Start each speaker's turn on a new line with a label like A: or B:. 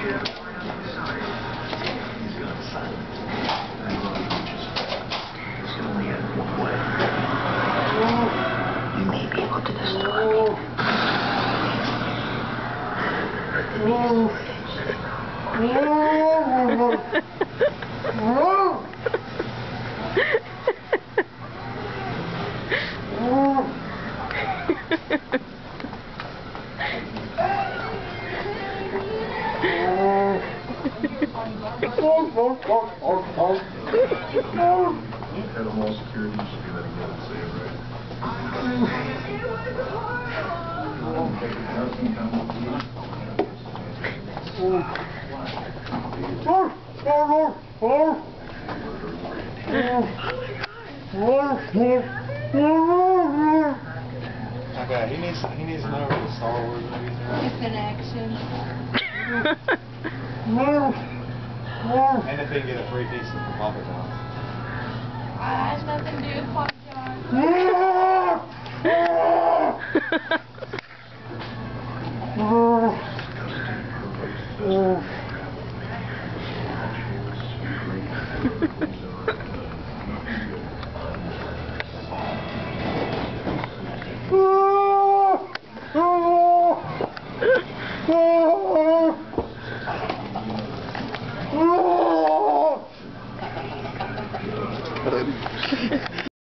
A: You may be able to destroy me.
B: Had them all security, you should do that again and say it right.
C: Okay, he needs to know what the Star Wars movies are.
D: It's an action.
C: And if they get a free piece of Papa John's.
D: Has nothing to do with Papa John.